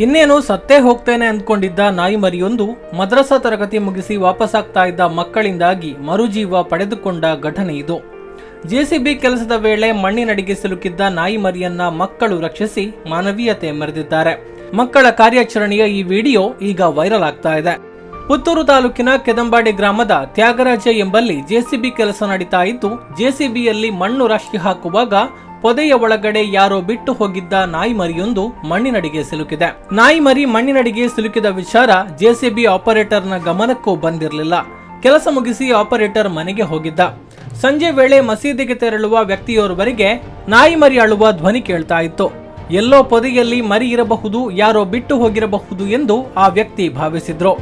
ಇನ್ನೇನು ಸತ್ತೇ ಹೋಗ್ತೇನೆ ಅಂದ್ಕೊಂಡಿದ್ದ ನಾಯಿ ಮರಿಯೊಂದು ಮದ್ರಸಾ ತರಗತಿ ಮುಗಿಸಿ ವಾಪಸ್ಸಾಗ್ತಾ ಇದ್ದ ಮಕ್ಕಳಿಂದಾಗಿ ಮರುಜೀವ ಪಡೆದುಕೊಂಡ ಘಟನೆ ಇದು. ಜೆಸಿಬಿ ಕೆಲಸದ ವೇಳೆ ಮಣ್ಣಿನಡಿಗೆ ಸಿಲುಕಿದ್ದ ನಾಯಿ ಮರಿಯನ್ನ ಮಕ್ಕಳು ರಕ್ಷಿಸಿ ಮಾನವೀಯತೆ ಮೆರೆದಿದ್ದಾರೆ. ಮಕ್ಕಳ ಕಾರ್ಯಾಚರಣೆಯ ಈ ವಿಡಿಯೋ ಈಗ ವೈರಲ್ ಆಗ್ತಾ ಇದೆ. ಪುತ್ತೂರು ತಾಲೂಕಿನ ಕೆದಂಬಾಡಿ ಗ್ರಾಮದ ತ್ಯಾಗರಾಜ ಎಂಬಲ್ಲಿ ಜೆಸಿಬಿ ಕೆಲಸ ನಡೀತಾ ಇದ್ದು, ಜೆಸಿಬಿಯಲ್ಲಿ ಮಣ್ಣು ರಾಶಿ ಹಾಕುವಾಗ ಪೊದೆಯ ಒಳಗಡೆ ಯಾರೋ ಬಿಟ್ಟು ಹೋಗಿದ್ದ ನಾಯಿ ಮರಿಯೊಂದು ಮಣ್ಣಿನಡಿಗೆ ಸಿಲುಕಿದೆ. ನಾಯಿ ಮರಿ ಮಣ್ಣಿನಡಿಗೆ ಸಿಲುಕಿದ ವಿಚಾರ ಜೆಸಿಬಿ ಆಪರೇಟರ್ನ ಗಮನಕ್ಕೂ ಬಂದಿರಲಿಲ್ಲ. ಕೆಲಸ ಮುಗಿಸಿ ಆಪರೇಟರ್ ಮನೆಗೆ ಹೋಗಿದ್ದ. ಸಂಜೆ ವೇಳೆ ಮಸೀದಿಗೆ ತೆರಳುವ ವ್ಯಕ್ತಿಯೋರ್ವರಿಗೆ ನಾಯಿ ಮರಿ ಅಳುವ ಧ್ವನಿ ಕೇಳ್ತಾ ಇತ್ತು. ಎಲ್ಲೋ ಪೊದೆಯಲ್ಲಿ ಮರಿ ಇರಬಹುದು, ಯಾರೋ ಬಿಟ್ಟು ಹೋಗಿರಬಹುದು ಎಂದು ಆ ವ್ಯಕ್ತಿ ಭಾವಿಸಿದ್ರು.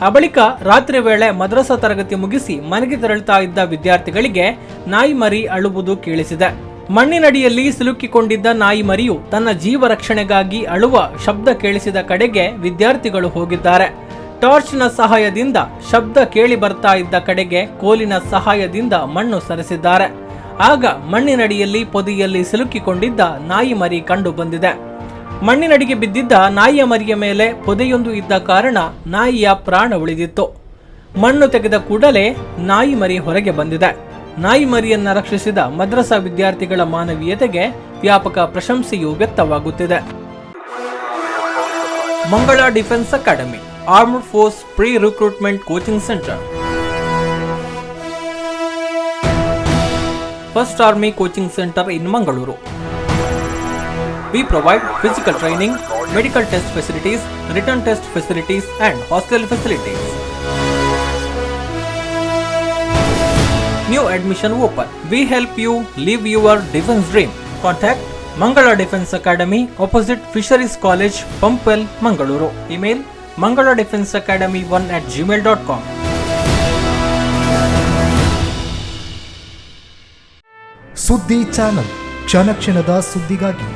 ಆ ಬಳಿಕ ರಾತ್ರಿ ವೇಳೆ ಮದ್ರಸಾ ತರಗತಿ ಮುಗಿಸಿ ಮನೆಗೆ ತೆರಳುತ್ತಾ ಇದ್ದ ವಿದ್ಯಾರ್ಥಿಗಳಿಗೆ ನಾಯಿ ಮರಿ ಅಳುವುದು ಕೇಳಿಸಿದೆ. ಮಣ್ಣಿನಡಿಯಲ್ಲಿ ಸಿಲುಕಿಕೊಂಡಿದ್ದ ನಾಯಿ ಮರಿಯು ತನ್ನ ಜೀವ ರಕ್ಷಣೆಗಾಗಿ ಅಳುವ ಶಬ್ದ ಕೇಳಿಸಿದ ಕಡೆಗೆ ವಿದ್ಯಾರ್ಥಿಗಳು ಹೋಗಿದ್ದಾರೆ. ಟಾರ್ಚ್ನ ಸಹಾಯದಿಂದ ಶಬ್ದ ಕೇಳಿ ಬರ್ತಾ ಇದ್ದ ಕಡೆಗೆ ಕೋಲಿನ ಸಹಾಯದಿಂದ ಮಣ್ಣು ಸರಿಸಿದ್ದಾರೆ. ಆಗ ಮಣ್ಣಿನಡಿಯಲ್ಲಿ ಪೊದೆಯಲ್ಲಿ ಸಿಲುಕಿಕೊಂಡಿದ್ದ ನಾಯಿ ಮರಿ ಕಂಡು ಬಂದಿದೆ. ಮಣ್ಣಿನಡಿಗೆ ಬಿದ್ದಿದ್ದ ನಾಯಿಯ ಮರಿಯ ಮೇಲೆ ಪೊದೆಯೊಂದು ಇದ್ದ ಕಾರಣ ನಾಯಿಯ ಪ್ರಾಣ ಉಳಿದಿತ್ತು. ಮಣ್ಣು ತೆಗೆದ ಕೂಡಲೇ ನಾಯಿ ಮರಿ ಹೊರಗೆ ಬಂದಿದೆ. ನಾಯಿ ಮರಿಯನ್ನ ರಕ್ಷಿಸಿದ ಮದ್ರಸಾ ವಿದ್ಯಾರ್ಥಿಗಳ ಮಾನವೀಯತೆಗೆ ವ್ಯಾಪಕ ಪ್ರಶಂಸೆಯೂ ವ್ಯಕ್ತವಾಗುತ್ತಿದೆ. Mangala defence academy, armed force pre recruitment coaching centre. First Army Coaching Center in Mangalore. We provide physical training, medical test facilities, written test facilities and hostel facilities. New admission open. We help you live your defense dream. Contact Mangala Defense Academy opposite Fisheries College, Pumpwell, Mangalore. Email mangaladefenseacademy1@gmail.com. ಸುದ್ದಿ channel, ಕ್ಷಣ ಕ್ಷಣದ ಸುದ್ದಿಗಾಗಿ.